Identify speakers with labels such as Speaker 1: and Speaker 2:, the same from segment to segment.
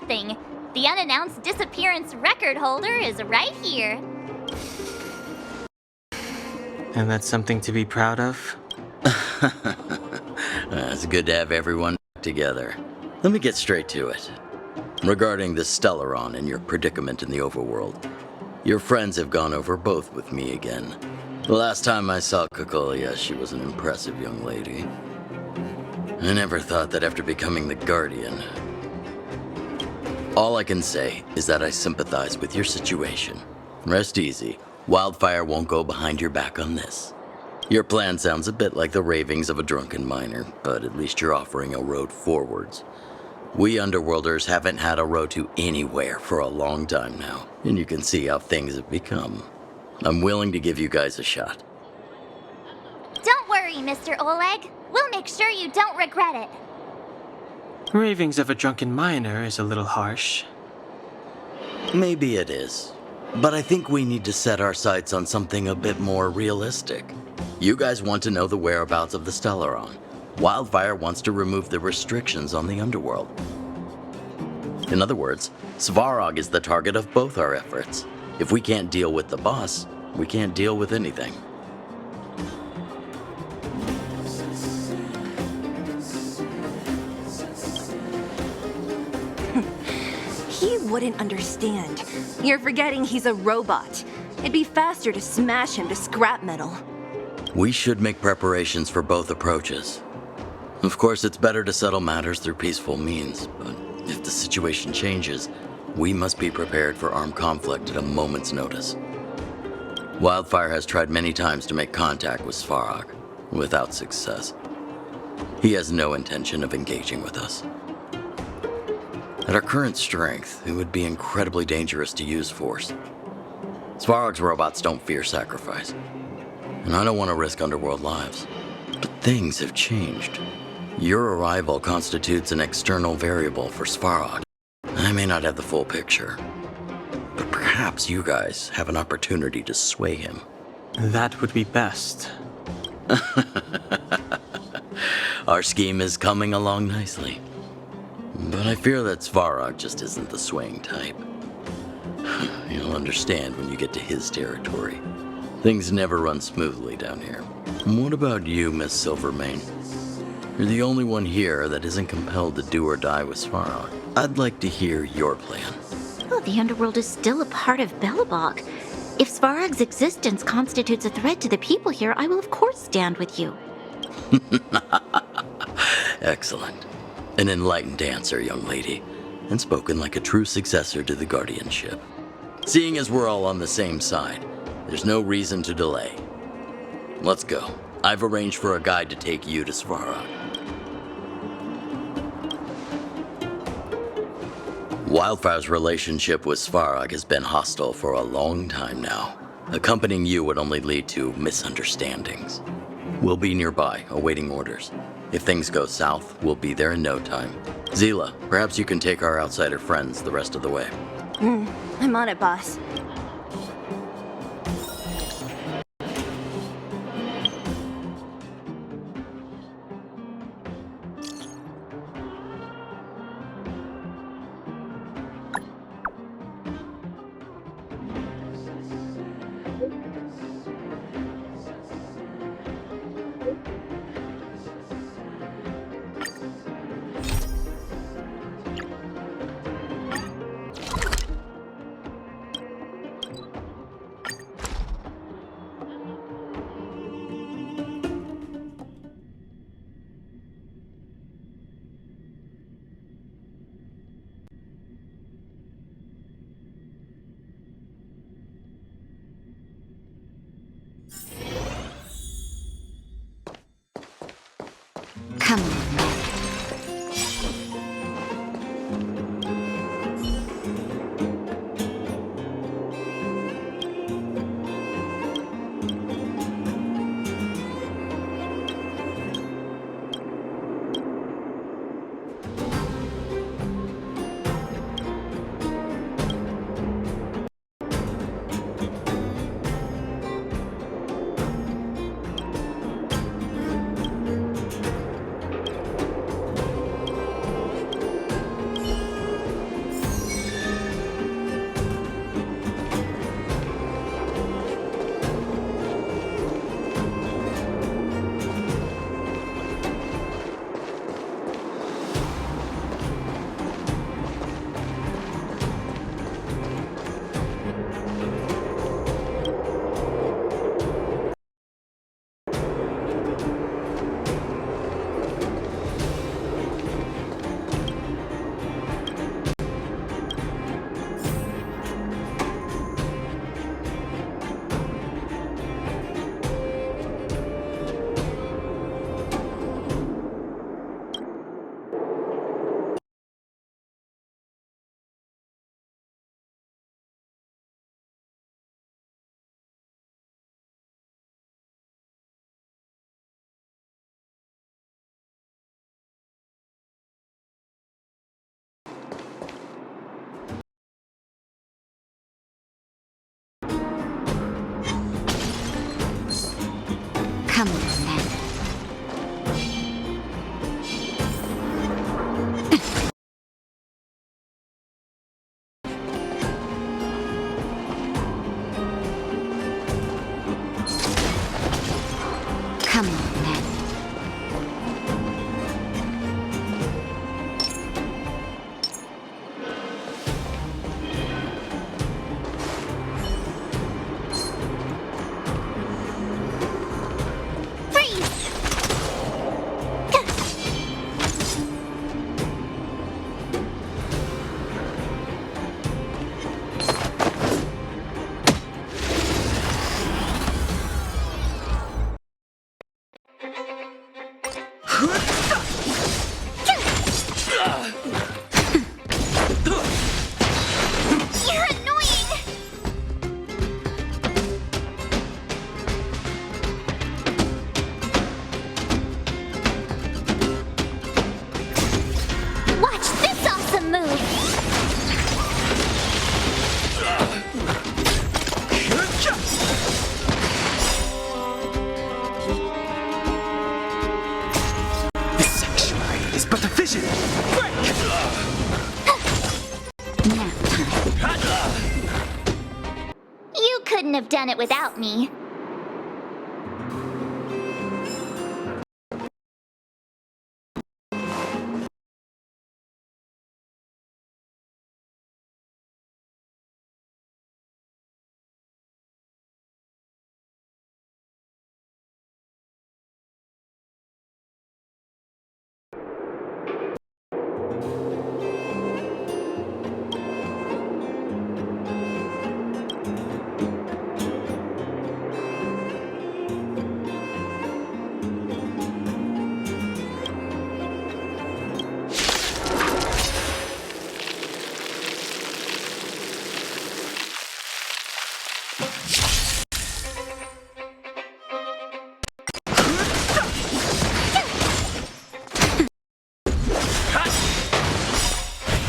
Speaker 1: something. The unannounced disappearance record holder is right here.
Speaker 2: And that's something to be proud of?
Speaker 3: It's good to have everyone together. Let me get straight to it. Regarding the Stellaron and your predicament in the overworld, your friends have gone over both with me again. The last time I saw Kokolia, she was an impressive young lady. I never thought that after becoming the Guardian. All I can say is that I sympathize with your situation. Rest easy. Wildfire won't go behind your back on this. Your plan sounds a bit like the ravings of a drunken miner, but at least you're offering a road forwards. We Underworlders haven't had a road to anywhere for a long time now, and you can see how things have become. I'm willing to give you guys a shot.
Speaker 1: Don't worry, Mr. Oleg. We'll make sure you don't regret it.
Speaker 2: Ravings of a drunken miner is a little harsh.
Speaker 3: Maybe it is, but I think we need to set our sights on something a bit more realistic. You guys want to know the whereabouts of the Stellaron. Wildfire wants to remove the restrictions on the underworld. In other words, Svarog is the target of both our efforts. If we can't deal with the boss, we can't deal with anything.
Speaker 4: He wouldn't understand. You're forgetting he's a robot. It'd be faster to smash him to scrap metal.
Speaker 3: We should make preparations for both approaches. Of course, it's better to settle matters through peaceful means, but if the situation changes, we must be prepared for armed conflict at a moment's notice. Wildfire has tried many times to make contact with Svarog, without success. He has no intention of engaging with us. At our current strength, it would be incredibly dangerous to use force. Svarog's robots don't fear sacrifice, and I don't want to risk Underworld lives. But things have changed. Your arrival constitutes an external variable for Svarog. I may not have the full picture, but perhaps you guys have an opportunity to sway him.
Speaker 2: That would be best.
Speaker 3: Our scheme is coming along nicely, but I fear that Svarog just isn't the swaying type. You'll understand when you get to his territory. Things never run smoothly down here. And what about you, Miss Silvermane? You're the only one here that isn't compelled to do or die with Svarog. I'd like to hear your plan.
Speaker 1: Oh, the underworld is still a part of Belobog. If Svarog's existence constitutes a threat to the people here, I will of course stand with you.
Speaker 3: Excellent. An enlightened answer, young lady, and spoken like a true successor to the guardianship. Seeing as we're all on the same side, there's no reason to delay. Let's go. I've arranged for a guide to take you to Svarog. Wildfire's relationship with Svarog has been hostile for a long time now. Accompanying you would only lead to misunderstandings. We'll be nearby, awaiting orders. If things go south, we'll be there in no time. Zila, perhaps you can take our outsider friends the rest of the way.
Speaker 4: I'm on it, boss.
Speaker 1: Come on, then. You're annoying! Watch this awesome move!
Speaker 2: This sanctuary is but a vision. Break!
Speaker 1: Nap time. You couldn't have done it without me.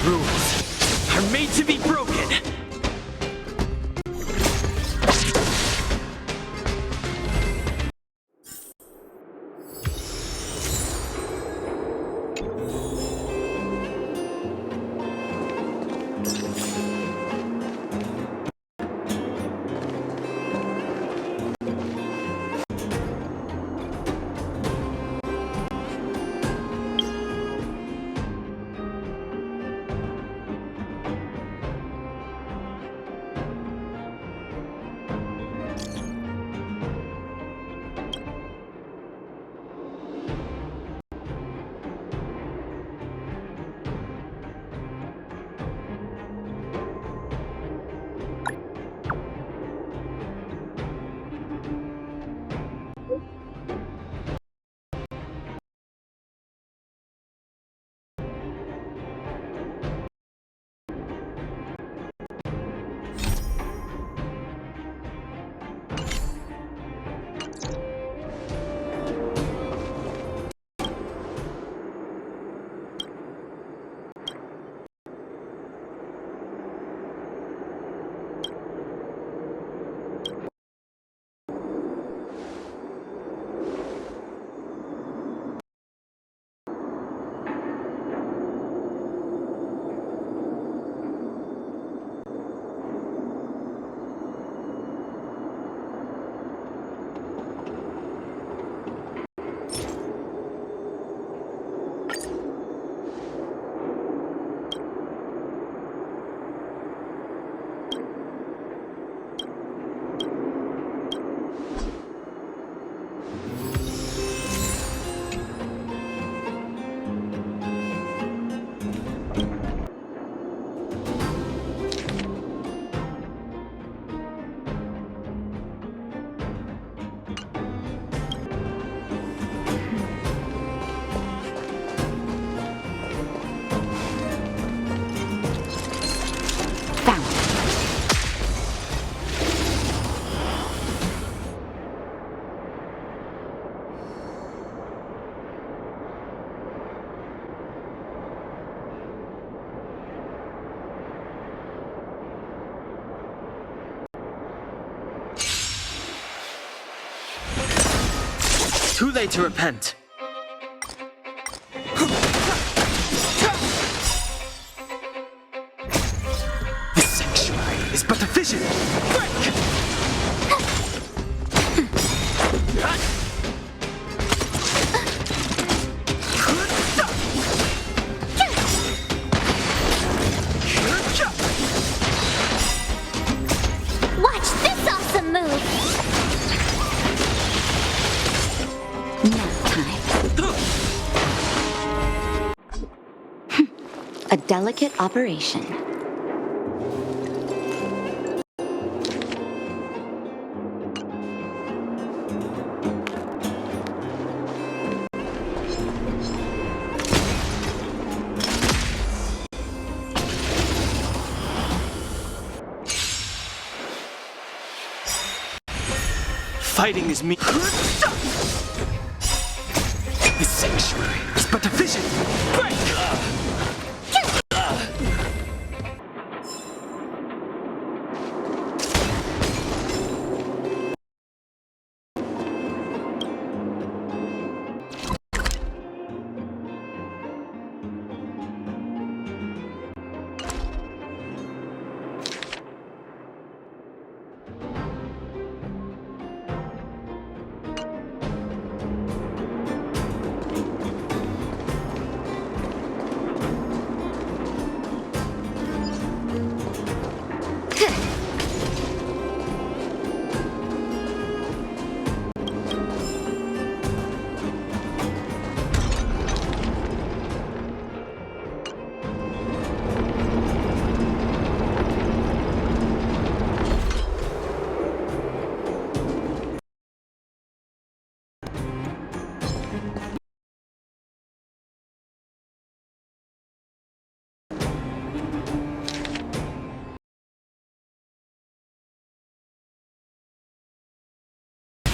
Speaker 2: Rules are made to be broken. Too late to repent. This sanctuary is but a vision. Break!
Speaker 1: A delicate operation.
Speaker 2: Fighting is me. The sanctuary is but a vision. Break!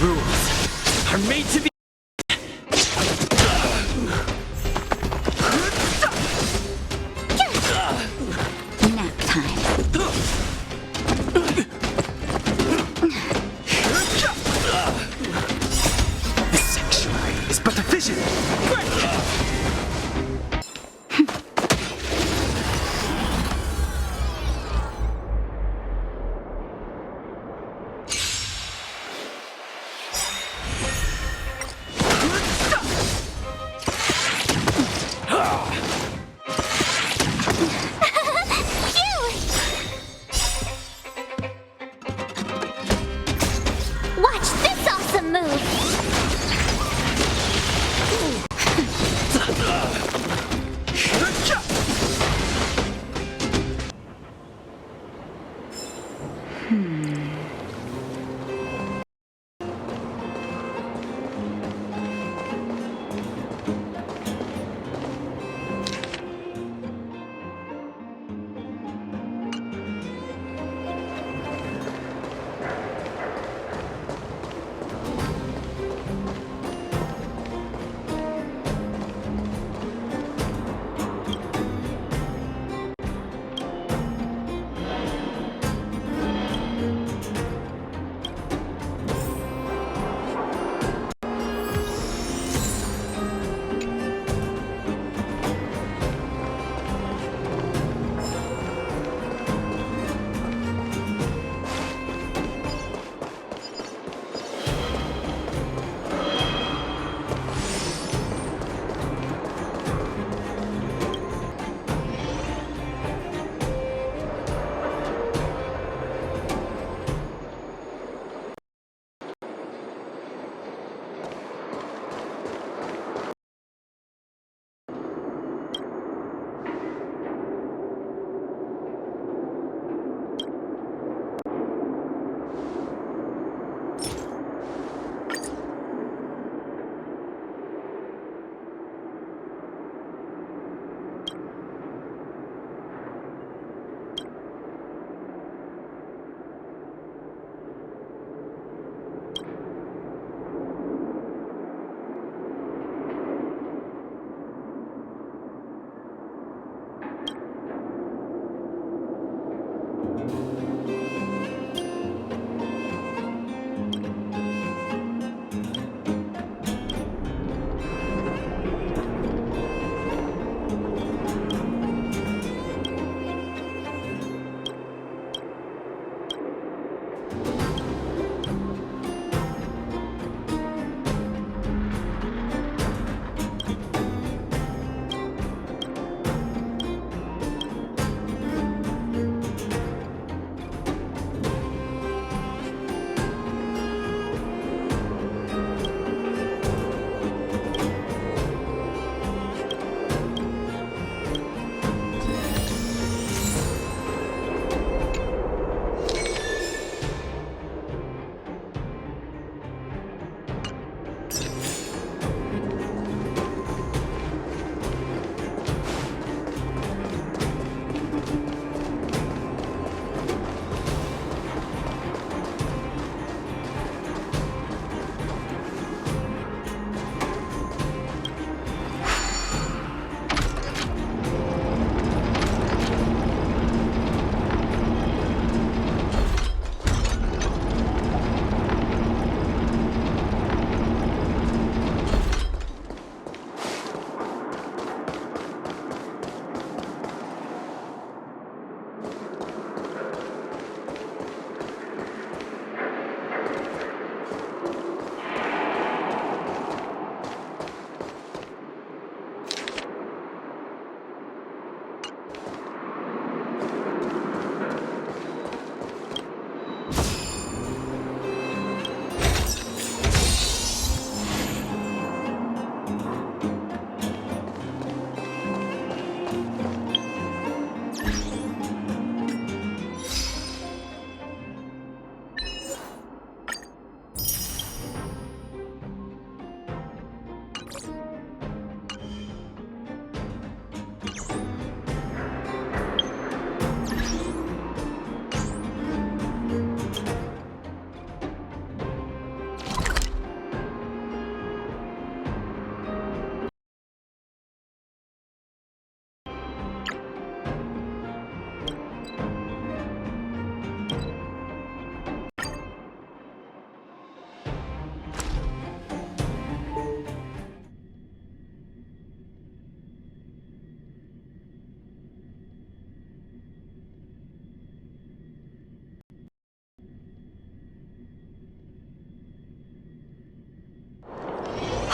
Speaker 2: Rules are made to be.
Speaker 1: Nap time.
Speaker 2: The sanctuary is but a vision. Break!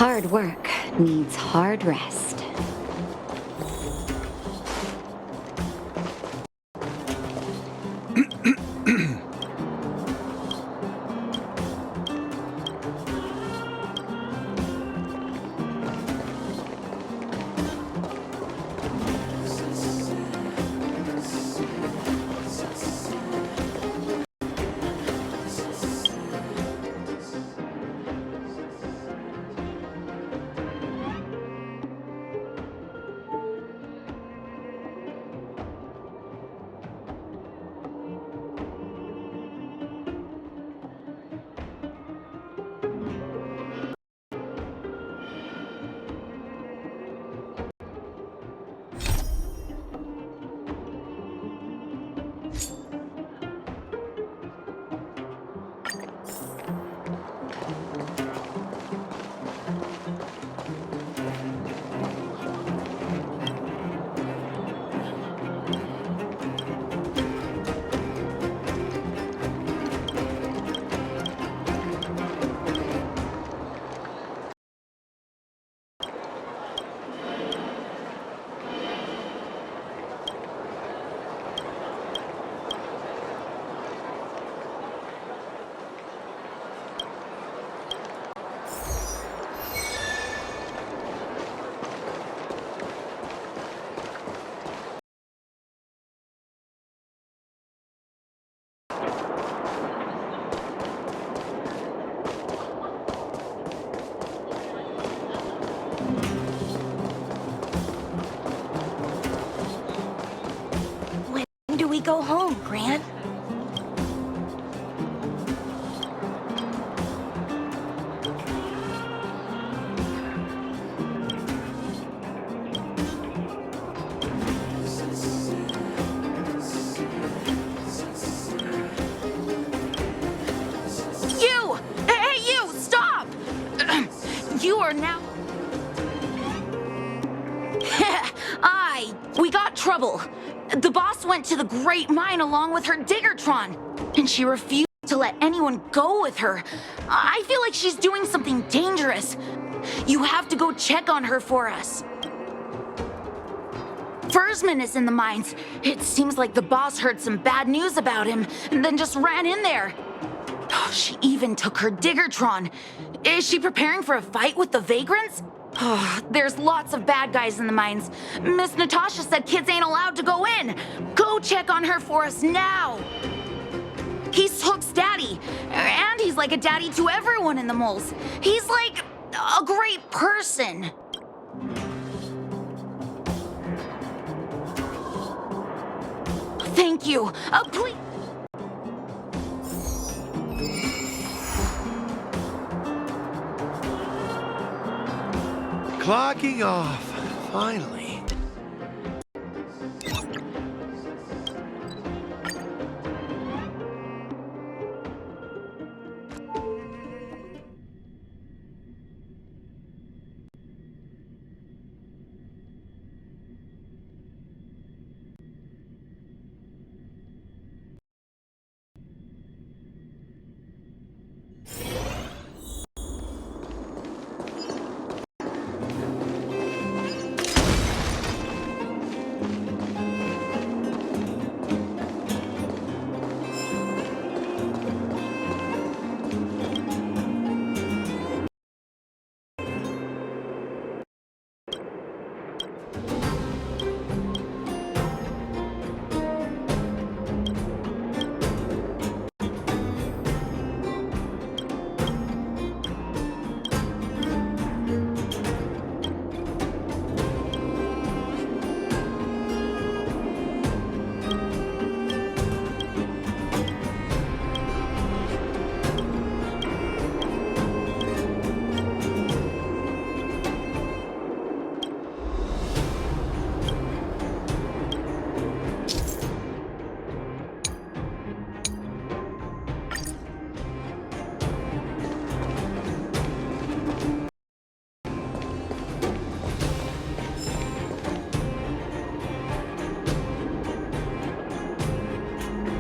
Speaker 5: Hard work needs hard rest.
Speaker 4: When do we go home, Grant? You! Hey, you! Stop! You are now... We got trouble. The boss went to the Great Mine along with her Diggertron, and she refused to let anyone go with her. I feel like she's doing something dangerous. You have to go check on her for us. Fursman is in the mines. It seems like the boss heard some bad news about him and then just ran in there. She even took her Diggertron. Is she preparing for a fight with the vagrants? There's lots of bad guys in the mines. Miss Natasha said kids ain't allowed to go in. Go check on her for us now. He's Hook's daddy, and he's like a daddy to everyone in the moles. He's like a great person. Thank you. Please.
Speaker 6: Clocking off, finally.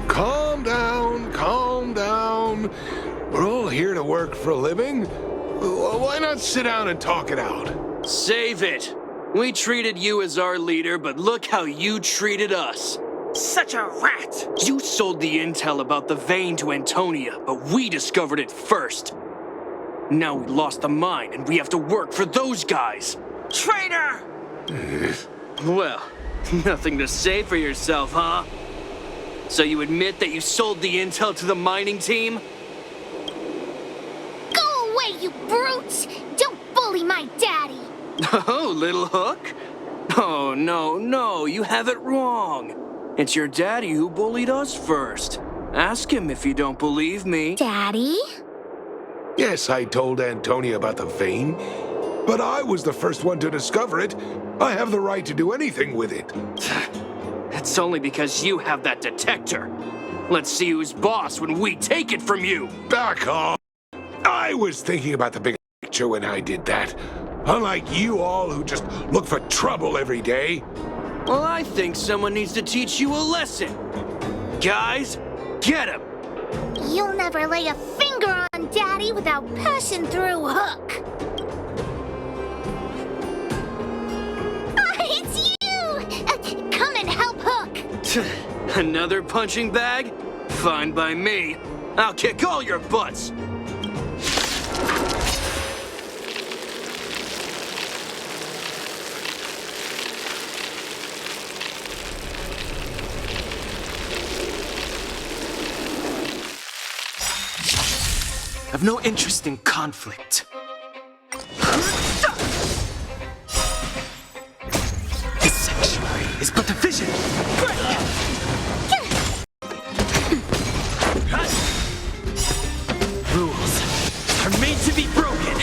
Speaker 6: Calm down, calm down. We're all here to work for a living. Why not sit down and talk it out?
Speaker 7: Save it. We treated you as our leader, but look how you treated us.
Speaker 8: Such a rat!
Speaker 7: You sold the intel about the vein to Antonia, but we discovered it first. Now we lost the mine, and we have to work for those guys.
Speaker 8: Traitor!
Speaker 7: Well, nothing to say for yourself, huh? So you admit that you sold the intel to the mining team?
Speaker 9: Go away, you brutes! Don't bully my daddy!
Speaker 7: Oh, little hook? Oh, no, you have it wrong. It's your daddy who bullied us first. Ask him if you don't believe me.
Speaker 9: Daddy?
Speaker 6: Yes, I told Antonia about the vein, but I was the first one to discover it. I have the right to do anything with it.
Speaker 7: It's only because you have that detector. Let's see who's boss when we take it from you.
Speaker 6: Back off! I was thinking about the big picture when I did that. Unlike you all who just look for trouble every day.
Speaker 7: Well, I think someone needs to teach you a lesson. Guys, get him!
Speaker 9: You'll never lay a finger on Daddy without passing through Hook. It's you! Come and help Hook!
Speaker 7: Another punching bag? Fine by me. I'll kick all your butts.
Speaker 2: I've no interest in conflict. This sanctuary is but a vision. Rules are made to be broken.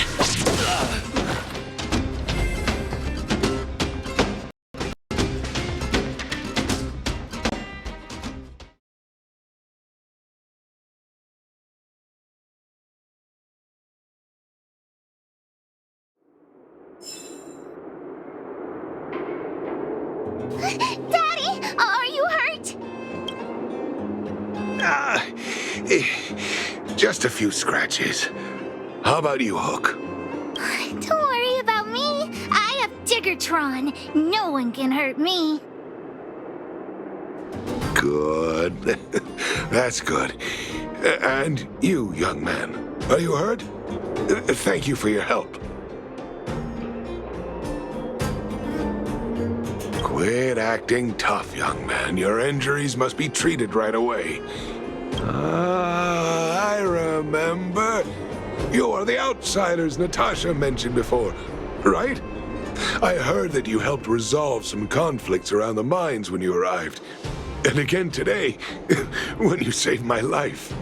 Speaker 9: Daddy, are you hurt?
Speaker 6: Just a few scratches. How about you, Hook?
Speaker 9: Don't worry about me. I have Diggertron. No one can hurt me.
Speaker 6: Good. That's good. And you, young man, are you hurt? Thank you for your help. Quit acting tough, young man. Your injuries must be treated right away. Ah, I remember. You are the outsiders Natasha mentioned before, right? I heard that you helped resolve some conflicts around the mines when you arrived. And again today, when you saved my life.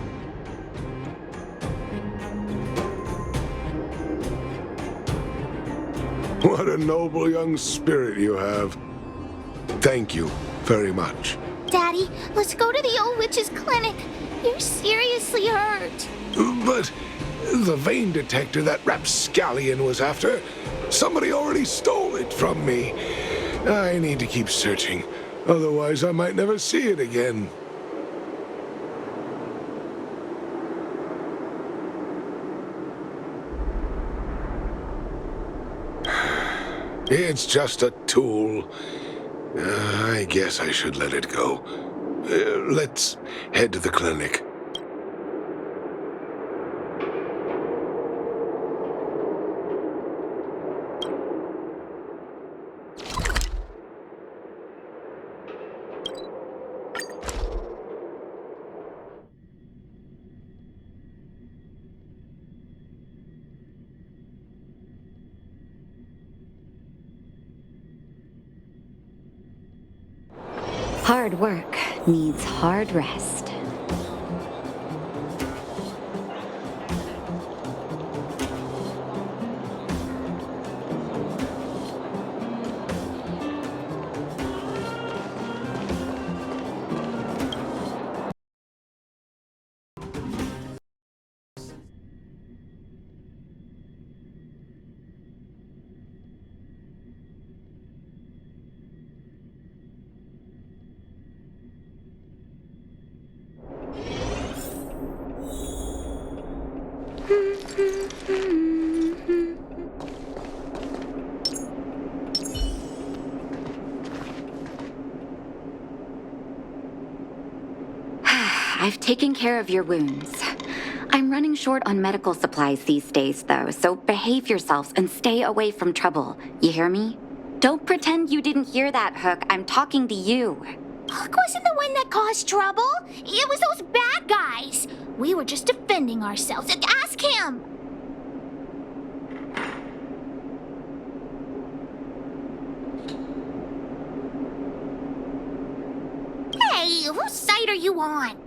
Speaker 6: What a noble young spirit you have. Thank you very much.
Speaker 9: Daddy, let's go to the old witch's clinic. You're seriously hurt.
Speaker 6: But the vein detector that rapscallion was after, somebody already stole it from me. I need to keep searching, otherwise I might never see it again. It's just a tool. I guess I should let it go. Let's head to the clinic.
Speaker 5: Hard work needs hard rest. I've taken care of your wounds. I'm running short on medical supplies these days, though, so behave yourselves and stay away from trouble. You hear me? Don't pretend you didn't hear that, Hook. I'm talking to you.
Speaker 9: Hook wasn't the one that caused trouble. It was those bad guys. We were just defending ourselves. Ask him. Hey, whose side are you on?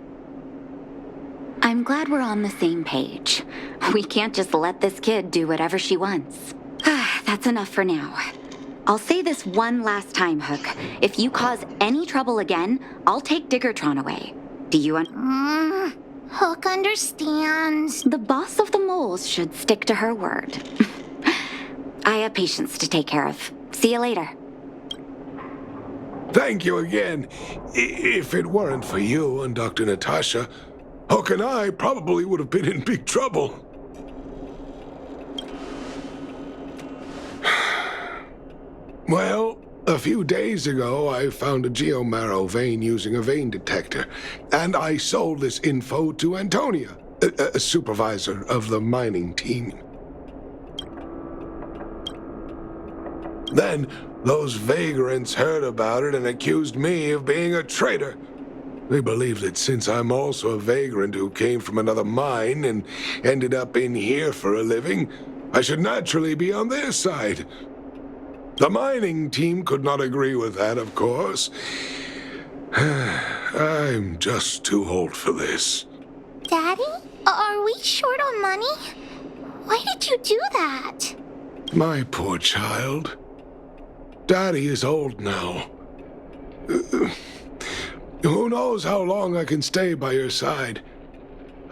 Speaker 5: I'm glad we're on the same page. We can't just let this kid do whatever she wants. That's enough for now. I'll say this one last time, Hook. If you cause any trouble again, I'll take Diggertron away. Do you
Speaker 9: Hook understands.
Speaker 5: The boss of the moles should stick to her word. I have patients to take care of. See you later.
Speaker 6: Thank you again. If it weren't for you and Dr. Natasha, Hook and I probably would have been in big trouble. Well, a few days ago, I found a geomarrow vein using a vein detector, and I sold this info to Antonia, a supervisor of the mining team. Then, those vagrants heard about it and accused me of being a traitor. They believe that since I'm also a vagrant who came from another mine and ended up in here for a living, I should naturally be on their side. The mining team could not agree with that, of course. I'm just too old for this.
Speaker 9: Daddy? Are we short on money? Why did you do that?
Speaker 6: My poor child. Daddy is old now. Who knows how long I can stay by your side?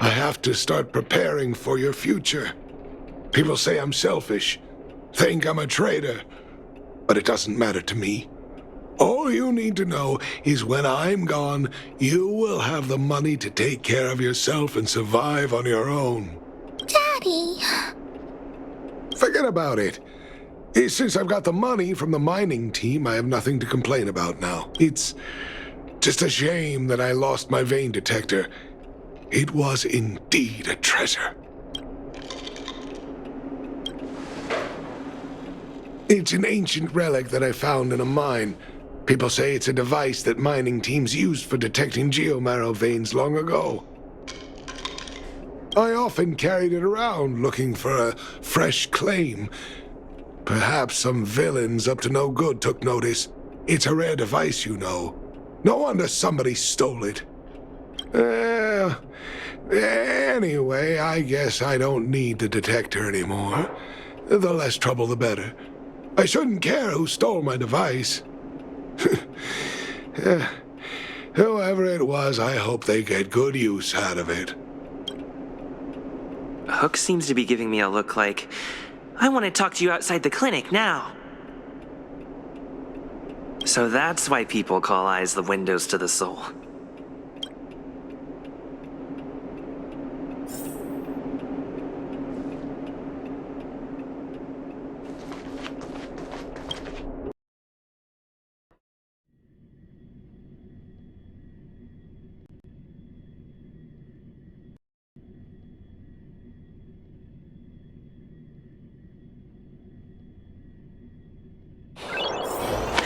Speaker 6: I have to start preparing for your future. People say I'm selfish, think I'm a traitor, but it doesn't matter to me. All you need to know is when I'm gone, you will have the money to take care of yourself and survive on your own.
Speaker 9: Daddy.
Speaker 6: Forget about it. Since I've got the money from the mining team, I have nothing to complain about now. It's just a shame that I lost my vein detector. It was indeed a treasure. It's an ancient relic that I found in a mine. People say it's a device that mining teams used for detecting geomarrow veins long ago. I often carried it around looking for a fresh claim. Perhaps some villains up to no good took notice. It's a rare device, you know. No wonder somebody stole it. Anyway, I guess I don't need the detector anymore. The less trouble, the better. I shouldn't care who stole my device. Whoever it was, I hope they get good use out of it.
Speaker 10: Hook seems to be giving me a look like, I want to talk to you outside the clinic now. So that's why people call eyes the windows to the soul.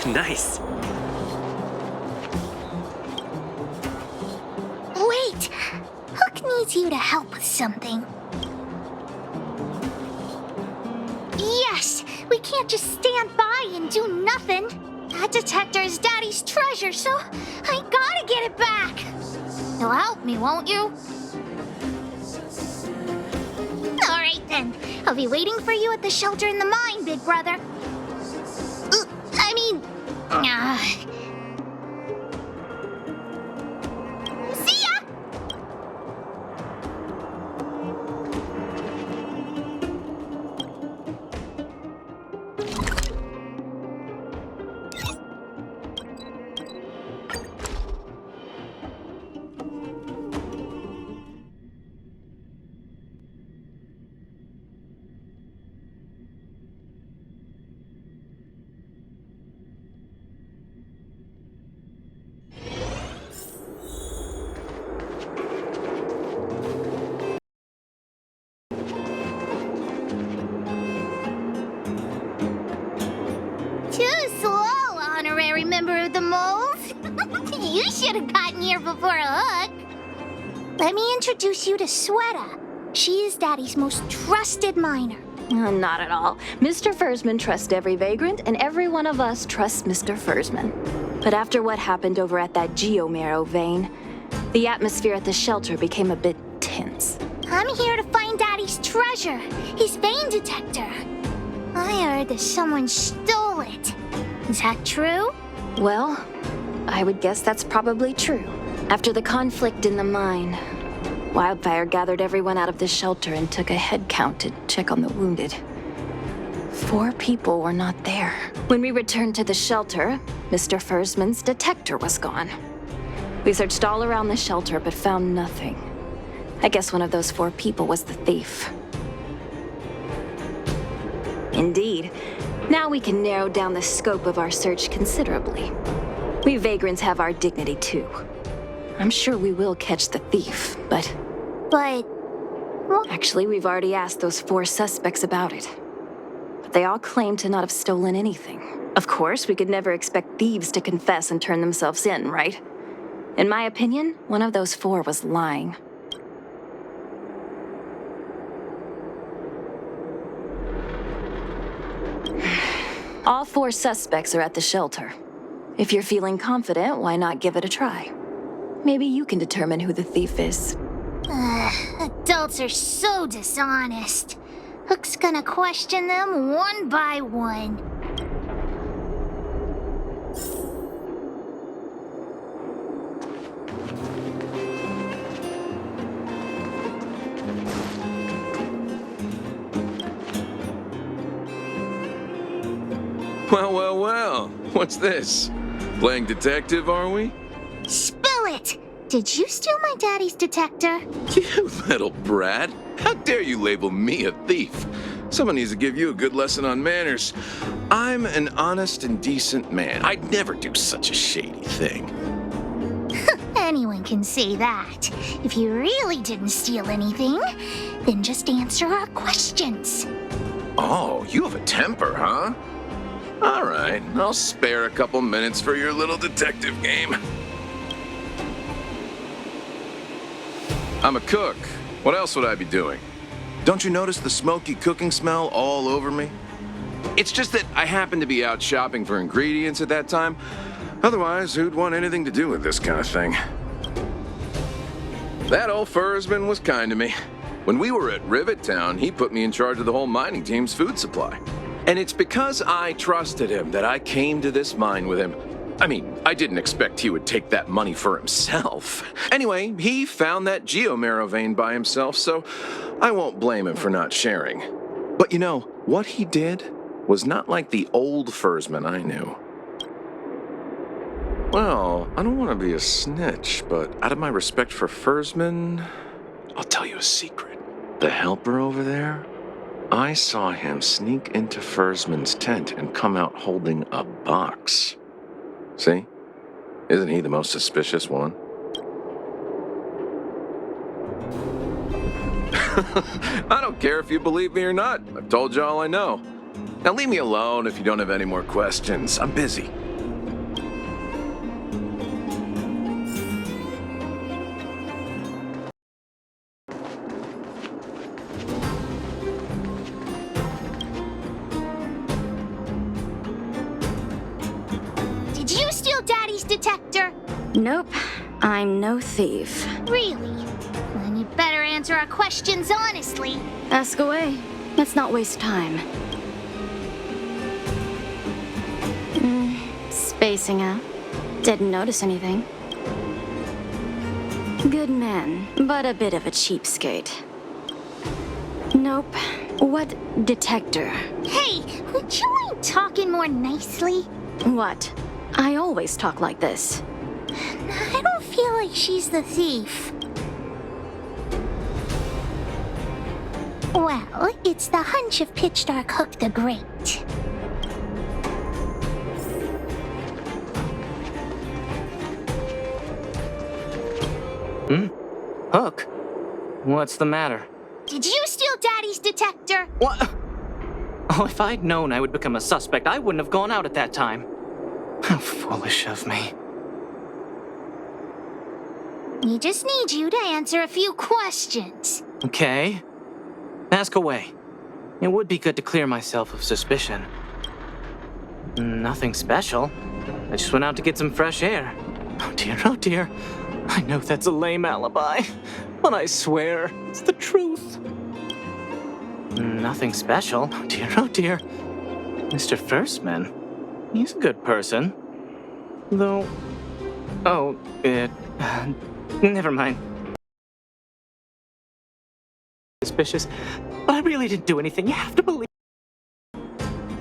Speaker 10: Nice.
Speaker 9: Wait! Hook needs you to help with something. Yes! We can't just stand by and do nothing. That detector is Daddy's treasure, so I gotta get it back. You'll help me, won't you? Alright then. I'll be waiting for you at the shelter in the mine, big brother. See ya! You should have gotten here before Hook. Let me introduce you to Sweta. She is Daddy's most trusted miner.
Speaker 11: Not at all. Mr. Fursman trusts every vagrant, and every one of us trusts Mr. Fursman. But after what happened over at that geomarrow vein, the atmosphere at the shelter became a bit tense.
Speaker 9: I'm here to find Daddy's treasure, his vein detector. I heard that someone stole it. Is that true?
Speaker 11: Well, I would guess that's probably true. After the conflict in the mine, Wildfire gathered everyone out of the shelter and took a head count to check on the wounded. 4 people were not there. When we returned to the shelter, Mr. Fursman's detector was gone. We searched all around the shelter but found nothing. I guess one of those 4 people was the thief. Indeed. Now we can narrow down the scope of our search considerably. We vagrants have our dignity too. I'm sure we will catch the thief, but... Actually, we've already asked those 4 suspects about it. But they all claim to not have stolen anything. Of course, we could never expect thieves to confess and turn themselves in, right? In my opinion, one of those 4 was lying. All 4 suspects are at the shelter. If you're feeling confident, why not give it a try? Maybe you can determine who the thief is.
Speaker 9: Adults are so dishonest. Hook's gonna question them one by one.
Speaker 12: Well, well, well. What's this? Playing detective, are we?
Speaker 9: Spill it! Did you steal my daddy's detector?
Speaker 12: You little brat. How dare you label me a thief? Someone needs to give you a good lesson on manners. I'm an honest and decent man. I'd never do such a shady thing.
Speaker 9: Anyone can say that. If you really didn't steal anything, then just answer our questions.
Speaker 12: Oh, you have a temper, huh? All right, I'll spare a couple minutes for your little detective game. I'm a cook. What else would I be doing? Don't you notice the smoky cooking smell all over me? It's just that I happened to be out shopping for ingredients at that time. Otherwise, who'd want anything to do with this kind of thing? That old Fursman was kind to me. When we were at Rivet Town, he put me in charge of the whole mining team's food supply. And it's because I trusted him that I came to this mine with him. I mean, I didn't expect he would take that money for himself. Anyway, he found that geomarrow vein by himself, so I won't blame him for not sharing. But you know, what he did was not like the old Fursman I knew. Well, I don't want to be a snitch, but out of my respect for Fursman, I'll tell you a secret. The helper over there, I saw him sneak into Fursman's tent and come out holding a box. See? Isn't he the most suspicious one? I don't care if you believe me or not. I've told you all I know. Now leave me alone if you don't have any more questions. I'm busy.
Speaker 9: Did you steal Daddy's detector?
Speaker 11: Nope, I'm no thief.
Speaker 9: Really? Then you better answer our questions honestly.
Speaker 11: Ask away. Let's not waste time. Spacing out. Didn't notice anything. Good man, but a bit of a cheapskate. Nope. What detector?
Speaker 9: Hey, would you mind talking more nicely?
Speaker 11: What? I always talk like this.
Speaker 9: I don't feel like she's the thief. Well, it's the hunch of Pitch Dark Hook the Great.
Speaker 10: Hook? What's the matter?
Speaker 9: Did you steal Daddy's detector?
Speaker 10: What? Oh, if I'd known I would become a suspect, I wouldn't have gone out at that time. How foolish of me.
Speaker 9: We just need you to answer a few questions.
Speaker 10: Okay. Ask away. It would be good to clear myself of suspicion. Nothing special. I just went out to get some fresh air. Oh dear, oh dear. I know that's a lame alibi, but I swear it's the truth. Nothing special. Oh dear, oh dear. Mr. Firstman, he's a good person. Though... Oh, never mind. Suspicious, but I really didn't do anything. You have to believe.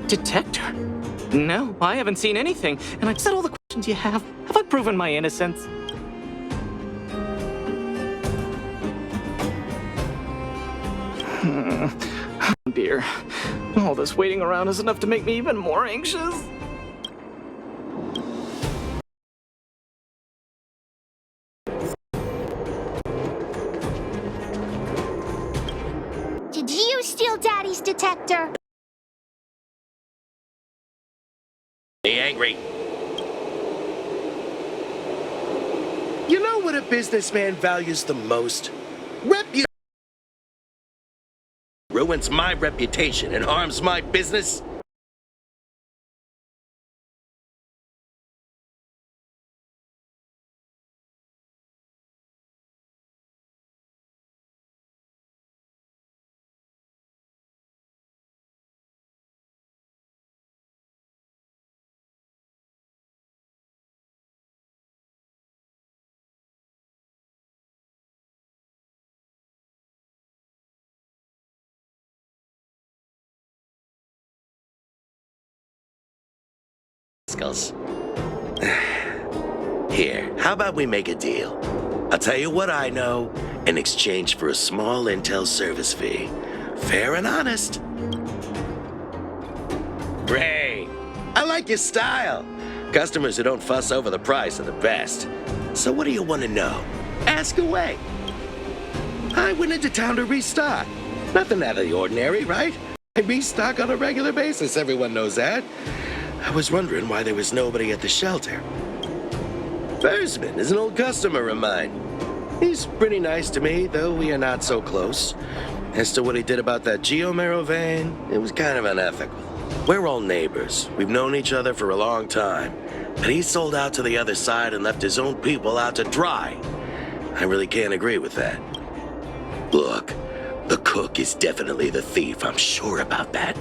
Speaker 10: Detector? No, I haven't seen anything, and I've said all the questions you have. Have I proven my innocence? Oh dear. All this waiting around is enough to make me even more anxious.
Speaker 9: Did you steal Daddy's detector?
Speaker 13: Be angry. You know what a businessman values the most? Reputation. Ruins my reputation and harms my business. Here, how about we make a deal? I'll tell you what I know in exchange for a small intel service fee. Fair and honest. Ray, I like your style. Customers who don't fuss over the price are the best. So what do you want to know? Ask away. I went into town to restock. Nothing out of the ordinary, right? I restock on a regular basis, everyone knows that. I was wondering why there was nobody at the shelter. Versman is an old customer of mine. He's pretty nice to me, though we are not so close. As to what he did about that Geomero vein, it was kind of unethical. We're all neighbors. We've known each other for a long time. But he sold out to the other side and left his own people out to dry. I really can't agree with that. Look, the cook is definitely the thief, I'm sure about that.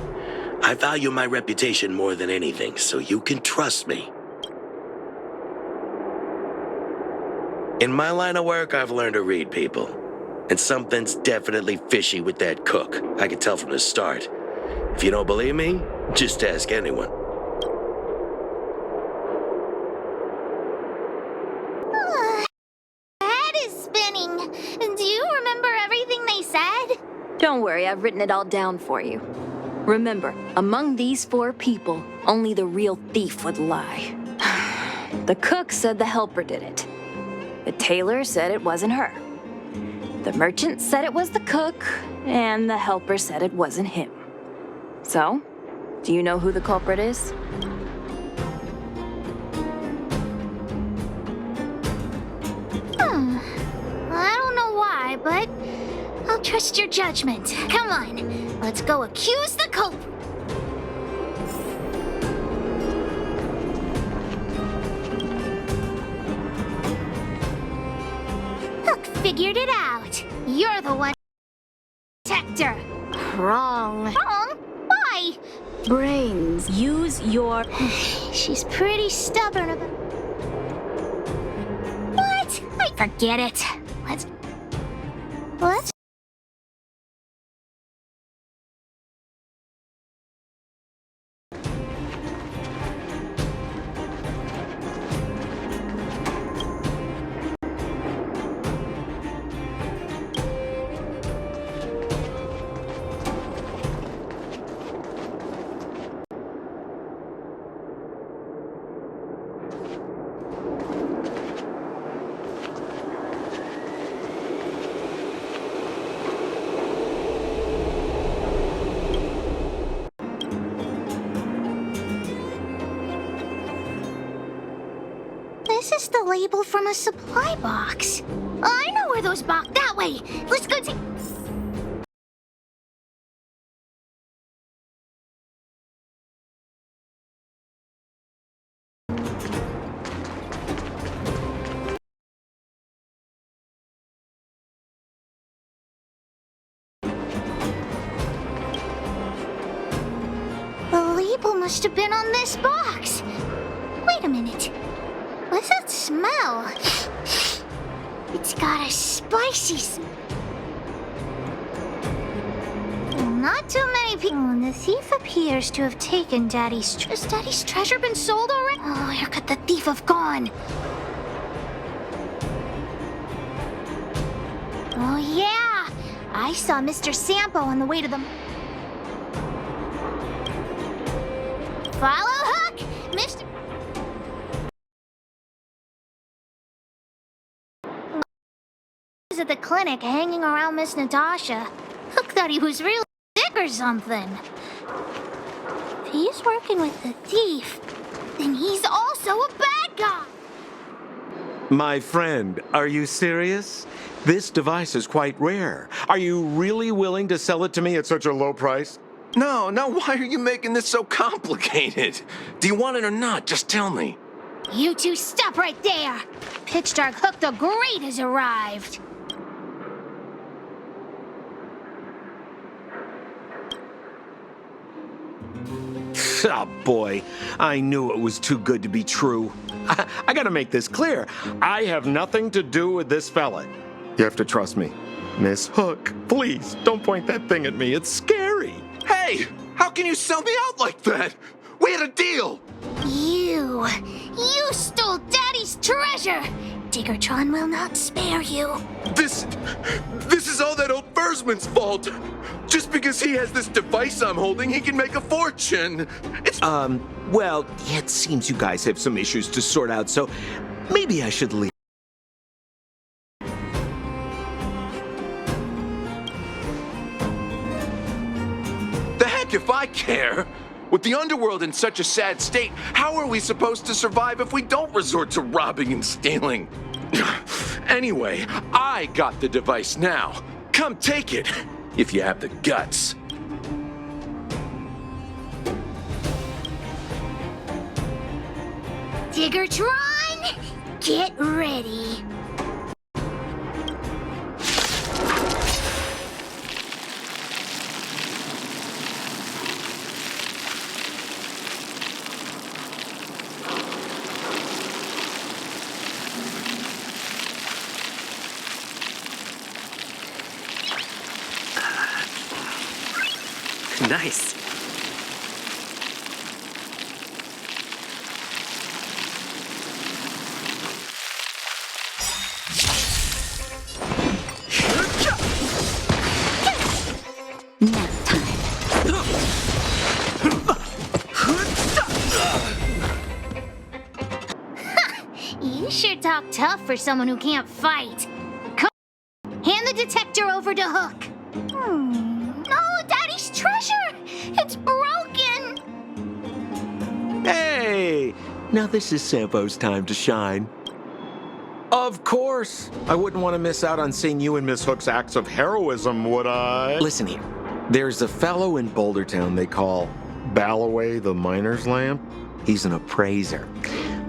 Speaker 13: I value my reputation more than anything, so you can trust me. In my line of work, I've learned to read people. And something's definitely fishy with that cook. I could tell from the start. If you don't believe me, just ask anyone.
Speaker 9: Head is spinning. Do you remember everything they said?
Speaker 11: Don't worry, I've written it all down for you. Remember, among these 4 people, only the real thief would lie. The cook said the helper did it. The tailor said it wasn't her. The merchant said it was the cook, and the helper said it wasn't him. So, do you know who the culprit is?
Speaker 9: I don't know why, but I'll trust your judgment. Come on, let's go accuse the culprit. Hook figured it out. You're the one. Detector.
Speaker 11: Wrong.
Speaker 9: Wrong? Why?
Speaker 11: Brains. Use your...
Speaker 9: She's pretty stubborn about... What? I forget it. Let's... This is the label from a supply box. I know where those box. That way. Let's go take. The label must have been on this box. Wait a minute. What's that smell? It's got a spicy smell. Not too many people. And the thief appears to have taken Daddy's. Has Daddy's treasure been sold already? Oh, where could the thief have gone? Oh, yeah. I saw Mr. Sampo on the way to the. Follow Hook, Mr. He was at the clinic hanging around Miss Natasha. Hook thought he was really sick or something. If he's working with the thief, then he's also a bad guy.
Speaker 14: My friend, are you serious? This device is quite rare. Are you really willing to sell it to me at such a low price?
Speaker 12: No, why are you making this so complicated? Do you want it or not? Just tell me.
Speaker 9: You two stop right there. Pitch Dark Hook the Great has arrived.
Speaker 14: Oh boy, I knew it was too good to be true. I gotta make this clear. I have nothing to do with this fella. You have to trust me. Miss Hook, please don't point that thing at me. It's scary.
Speaker 12: Hey, how can you sell me out like that? We had a deal.
Speaker 9: You stole Daddy's treasure. Diggertron will not spare you.
Speaker 12: This is all that old Versman's fault. Just because he has this device I'm holding, he can make a fortune. It's...
Speaker 14: Well, it seems you guys have some issues to sort out, so maybe I should leave.
Speaker 12: The heck if I care. With the underworld in such a sad state, how are we supposed to survive if we don't resort to robbing and stealing? Anyway, I got the device now. Come take it, if you have the guts.
Speaker 9: Diggertron, get ready.
Speaker 2: Nice.
Speaker 5: Nap time.
Speaker 9: You sure talk tough for someone who can't fight. Come on, hand the detector over to Hook. No, Daddy's treasure! It's broken!
Speaker 14: Hey! Now this is Sampo's time to shine. Of course! I wouldn't want to miss out on seeing you and Miss Hook's acts of heroism, would I? Listen here. There's a fellow in Bouldertown they call Balloway the Miner's Lamp. He's an appraiser.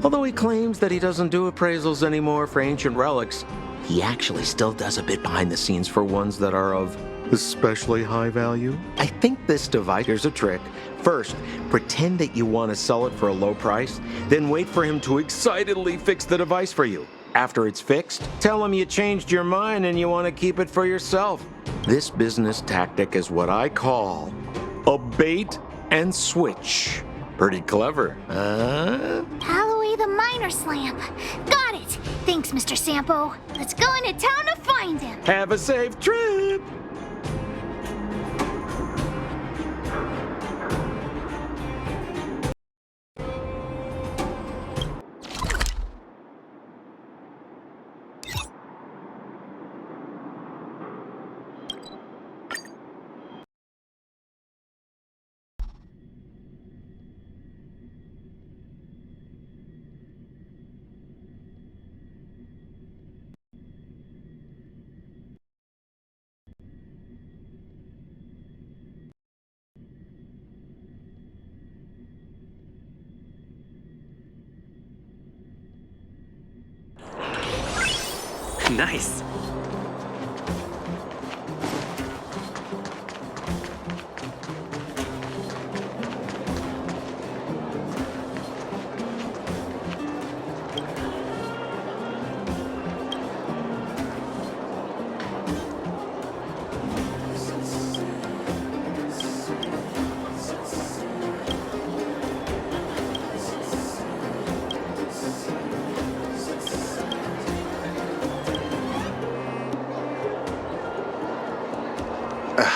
Speaker 14: Although he claims that he doesn't do appraisals anymore for ancient relics, he actually still does a bit behind the scenes for ones that are of especially high value. I think this device, here's a trick. First, pretend that you want to sell it for a low price, then wait for him to excitedly fix the device for you. After it's fixed, tell him you changed your mind and you want to keep it for yourself. This business tactic is what I call a bait and switch. Pretty clever, huh?
Speaker 9: Balloway the Miner's Lamp. Got it. Thanks, Mr. Sampo. Let's go into town to find him.
Speaker 14: Have a safe trip!
Speaker 10: Nice.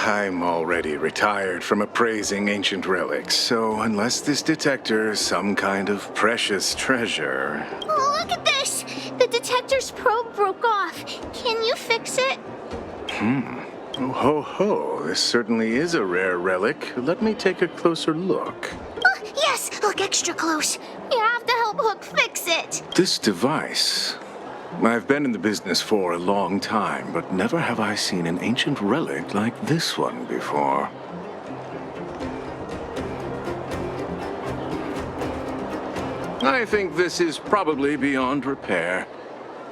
Speaker 15: I'm already retired from appraising ancient relics, so unless this detector is some kind of precious treasure...
Speaker 9: Oh, look at this! The detector's probe broke off. Can you fix it?
Speaker 15: Oh, ho, ho. This certainly is a rare relic. Let me take a closer look.
Speaker 9: Oh, yes! Look extra close. You have to help Hook fix it.
Speaker 15: This device... I've been in the business for a long time, but never have I seen an ancient relic like this one before. I think this is probably beyond repair.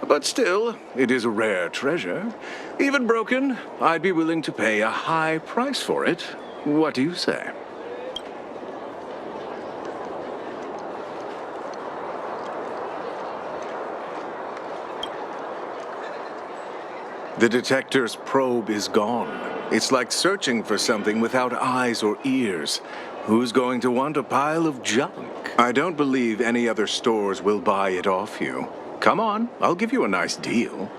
Speaker 15: But still, it is a rare treasure. Even broken, I'd be willing to pay a high price for it. What do you say? The detector's probe is gone. It's like searching for something without eyes or ears. Who's going to want a pile of junk? I don't believe any other stores will buy it off you. Come on, I'll give you a nice deal.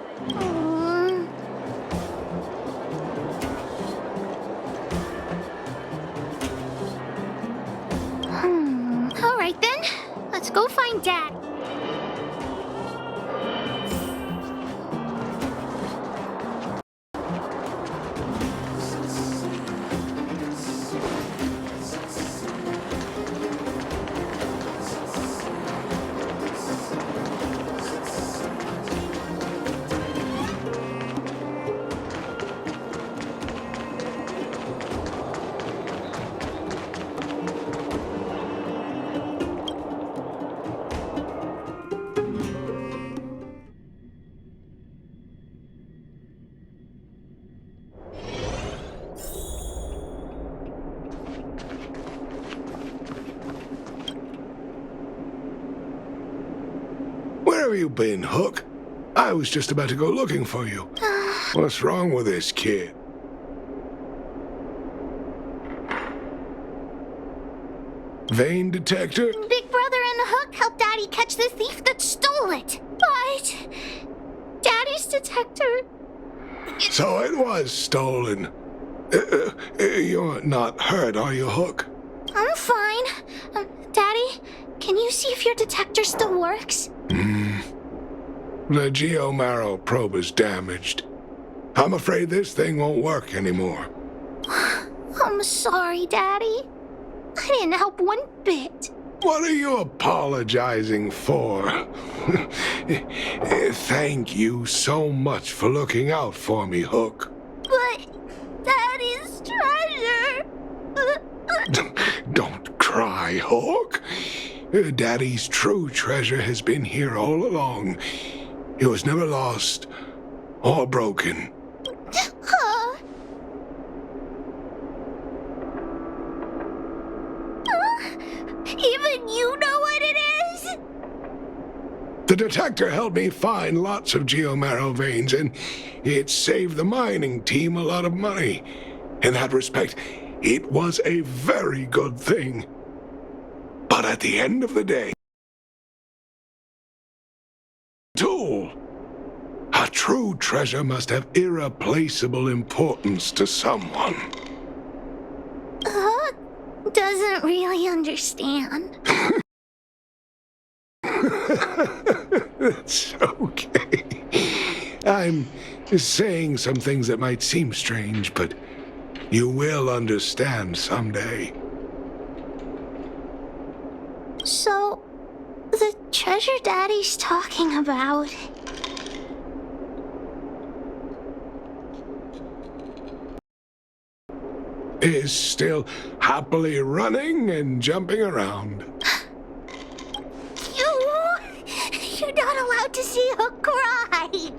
Speaker 9: All right then. Let's go find Dad.
Speaker 6: Where have you been, Hook? I was just about to go looking for you. What's wrong with this kid? Vein detector?
Speaker 9: Big Brother and Hook helped Daddy catch the thief that stole it. But Daddy's detector...
Speaker 6: So it was stolen. You're not hurt, are you, Hook?
Speaker 9: I'm fine. Daddy, can you see if your detector still works?
Speaker 6: The geomarrow probe is damaged. I'm afraid this thing won't work anymore.
Speaker 9: I'm sorry, Daddy. I didn't help one bit.
Speaker 6: What are you apologizing for? Thank you so much for looking out for me, Hook.
Speaker 9: But Daddy's treasure...
Speaker 6: Don't cry, Hook. Daddy's true treasure has been here all along. It was never lost or broken.
Speaker 9: Even you know what it is?
Speaker 6: The detector helped me find lots of geomarrow veins, and it saved the mining team a lot of money. In that respect, it was a very good thing. But at the end of the day, tool. A true treasure must have irreplaceable importance to someone.
Speaker 9: Hook doesn't really understand.
Speaker 6: It's okay. I'm saying some things that might seem strange, but you will understand someday.
Speaker 9: So, the treasure Daddy's talking about...
Speaker 6: is still happily running and jumping around.
Speaker 9: You're not allowed to see Hook cry.